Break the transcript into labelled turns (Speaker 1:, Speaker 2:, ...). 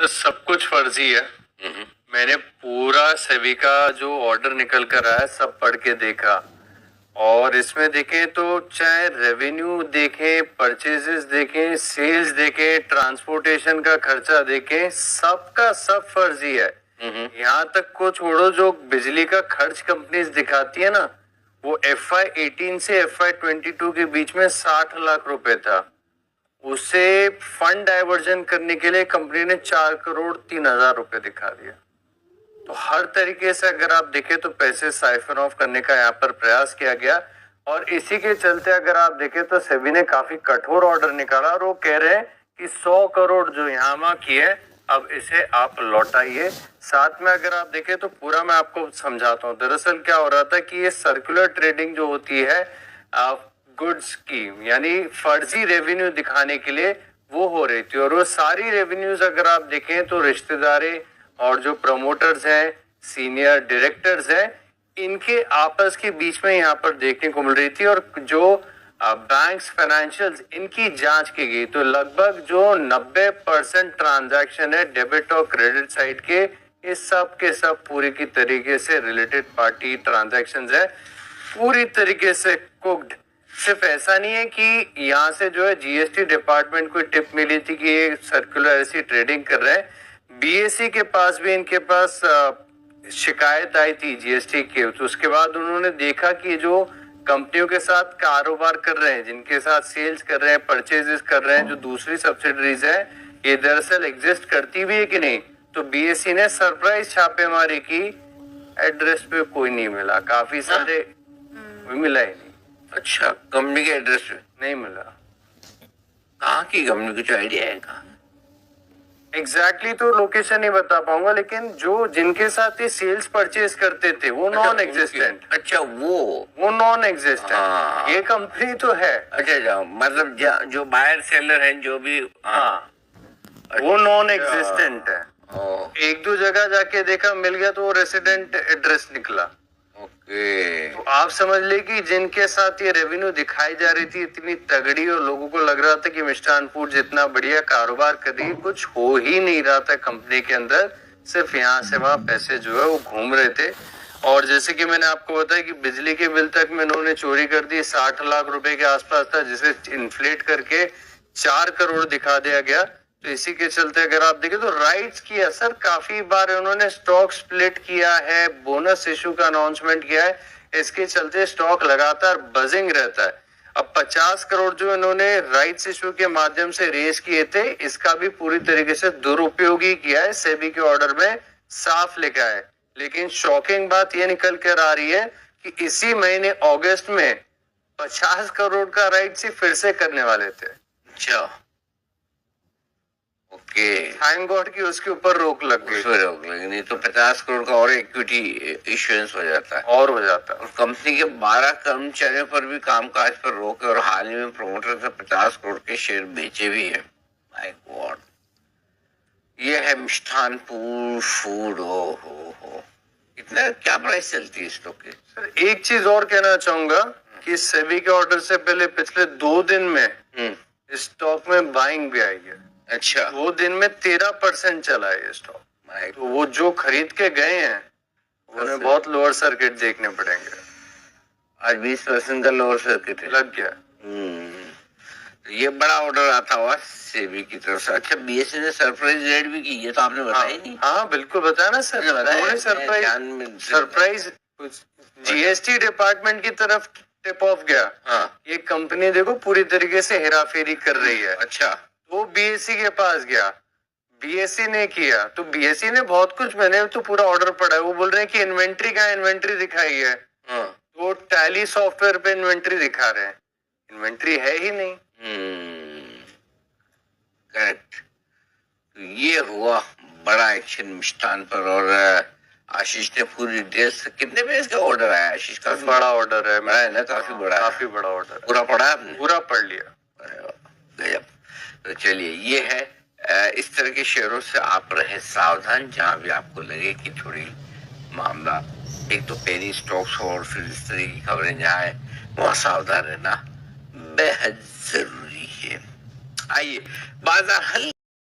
Speaker 1: तो सब कुछ फर्जी है। मैंने पूरा सेबी का जो ऑर्डर निकल कर आया सब पढ़ के देखा, और इसमें देखें तो चाहे रेवेन्यू देखें, परचेजेस देखें, सेल्स देखें, ट्रांसपोर्टेशन का खर्चा देखें, सबका सब फर्जी है। यहाँ तक को छोड़ो, जो बिजली का खर्च कंपनीज दिखाती है ना, वो FY18 से FY22 के बीच में 60 लाख रुपए था। उसे फंड डाइवर्जन करने के लिए कंपनी ने 4,03,00,000 रुपए दिखा दिया। तो हर तरीके से अगर आप देखें तो पैसे साइफन ऑफ करने का यहाँ पर प्रयास किया गया, और इसी के चलते अगर आप देखें तो सेबी ने काफी कठोर ऑर्डर निकाला, और वो कह रहे हैं कि 100 करोड़ जो यहाँ की है, अब इसे आप लौटाइए। साथ में अगर आप देखें तो पूरा मैं आपको समझाता हूँ। दरअसल क्या हो रहा था कि ये सर्कुलर ट्रेडिंग जो होती है गुड्स की, यानी फर्जी रेवेन्यू दिखाने के लिए वो हो रही थी, और वो सारी रेवेन्यूज अगर आप देखें तो रिश्तेदारी और जो प्रमोटर्स हैं, सीनियर डायरेक्टर्स हैं, इनके आपस के बीच में यहाँ पर देखने को मिल रही थी। और जो बैंक्स, फाइनेंशियल्स, इनकी जांच की गई तो लगभग जो 90% ट्रांजैक्शन है डेबिट और क्रेडिट साइड के, ये सब के सब पूरी की तरीके से रिलेटेड पार्टी ट्रांजैक्शंस है, पूरी तरीके से कुक्ड। सिर्फ ऐसा नहीं है कि यहाँ से जो है जीएसटी डिपार्टमेंट को टिप मिली थी कि ये सर्कुलर ऐसी ट्रेडिंग कर रहे हैं, बीएसई के पास भी इनके पास शिकायत आई थी जीएसटी के। तो उसके बाद उन्होंने देखा कि जो कंपनियों के साथ कारोबार कर रहे हैं, जिनके साथ सेल्स कर रहे हैं, परचेजेस कर रहे हैं, जो दूसरी सब्सिडरीज है, ये दरअसल एग्जिस्ट करती भी है कि नहीं। तो बीएसई ने सरप्राइज छापेमारी की, एड्रेस पे कोई नहीं मिला, काफी सारे मिला ही नहीं।
Speaker 2: अच्छा, कंपनी के एड्रेस पे
Speaker 1: नहीं मिला।
Speaker 2: कहाँ की कंपनी, कुछ आइडिया है कहाँ?
Speaker 1: एग्जैक्टली तो लोकेशन नहीं बता पाऊंगा, लेकिन जो जिनके साथ ये सेल्स परचेज करते थे वो नॉन एग्जिस्टेंट।
Speaker 2: अच्छा, वो
Speaker 1: नॉन एग्जिस्टेंट।
Speaker 2: हाँ।
Speaker 1: ये कंपनी तो है।
Speaker 2: अच्छा, मतलब जो बायर सेलर हैं, जो भी,
Speaker 1: हाँ, वो नॉन एग्जिस्टेंट है। एक दो जगह जाके देखा, मिल गया तो वो रेसिडेंट एड्रेस निकला।
Speaker 2: ओके,
Speaker 1: तो आप समझ ले कि जिनके साथ ये रेवेन्यू दिखाई जा रही थी इतनी तगड़ी, और लोगों को लग रहा था कि मिष्ठान फूड जितना बढ़िया कारोबार कर रही है, कुछ हो ही नहीं रहा था कंपनी के अंदर, सिर्फ यहाँ से वहां पैसे जो है वो घूम रहे थे। और जैसे कि मैंने आपको बताया कि बिजली के बिल तक में इन्होंने चोरी कर दी, 60 लाख रुपए के आसपास था, जिसे इन्फ्लेट करके 4 करोड़ दिखा दिया गया। तो इसी के चलते अगर आप देखें तो राइट्स की असर काफी बार उन्होंने स्टॉक स्प्लिट किया है, बोनस इशू का अनाउंसमेंट किया है, इसके चलते स्टॉक लगातार बजिंग रहता है। अब 50 करोड़ जो इन्होंने राइट्स इशू के माध्यम से रेज किए थे, इसका भी पूरी तरीके से दुरुपयोग ही किया है, सेबी के ऑर्डर में साफ लिखा है। लेकिन शॉकिंग बात यह निकल कर आ रही है कि इसी महीने अगस्त में 50 करोड़ का राइट्स ही फिर से करने वाले थे।
Speaker 2: अच्छा, ओके,
Speaker 1: थैंक गॉड कि उसके ऊपर रोक लग गई।
Speaker 2: रोक लगी, नहीं तो 50 करोड़ का और इक्विटी इश्यूएंस हो जाता है।
Speaker 1: और हो जाता है।
Speaker 2: और कंपनी के 12 कर्मचारियों पर भी कामकाज पर रोक है, और हाल ही में प्रोमोटर से 50 करोड़ के शेयर बेचे भी है। माय गॉड, ये है मिष्ठान फूड। हो इतना क्या प्राइस चलती है स्टॉक की?
Speaker 1: सर, एक चीज और कहना चाहूंगा कि सेबी के ऑर्डर से पहले पिछले 2 दिन में स्टॉक में बाइंग भी आई है।
Speaker 2: अच्छा,
Speaker 1: 2 दिन में 13% चला है ये स्टॉक। तो वो जो खरीद के गए हैं उन्हें बहुत लोअर सर्किट देखने पड़ेंगे।
Speaker 2: आज 20% का लोअर सर्किट
Speaker 1: लग गया।
Speaker 2: ये बड़ा ऑर्डर आता हुआ सेबी की तरफ से। अच्छा, बीएसई ने सरप्राइज रेड भी की, ये तो आपने बताया नहीं।
Speaker 1: हाँ बिल्कुल बताया ना सर, सरप्राइज जीएसटी डिपार्टमेंट की तरफ टिप ऑफ गया।
Speaker 2: हाँ,
Speaker 1: ये कंपनी देखो पूरी तरीके से हेराफेरी कर रही है।
Speaker 2: अच्छा,
Speaker 1: वो बीएसई के पास गया, बीएसई ने किया, तो बीएसई ने बहुत कुछ, मैंने तो पूरा ऑर्डर पढ़ा है, वो बोल रहे हैं कि इन्वेंट्री का इन्वेंट्री दिखाई है। वो टैली सॉफ्टवेयर पे इन्वेंट्री दिखा रहे हैं, इन्वेंट्री है ही नहीं।
Speaker 2: करेक्ट। तो ये हुआ बड़ा एक्शन मिष्ठान पर, और आशीष ने पूरी डिटेल्स। कितने पेज का ऑर्डर आया आशीष? काफी
Speaker 1: बड़ा ऑर्डर है।
Speaker 2: बड़ा है ना, काफी बड़ा,
Speaker 1: काफी बड़ा ऑर्डर।
Speaker 2: पूरा पढ़ा आपने?
Speaker 1: पूरा पढ़ लिया।
Speaker 2: गजब। तो चलिए, ये है, इस तरह के शेयरों से आप रहे सावधान। जहां भी आपको लगे कि थोड़ी मामला, एक तो पेनी स्टॉक्स हो और फिर इस तरह की खबरें जाए, वहां सावधान रहना बेहद जरूरी है। आइए, बाजार हल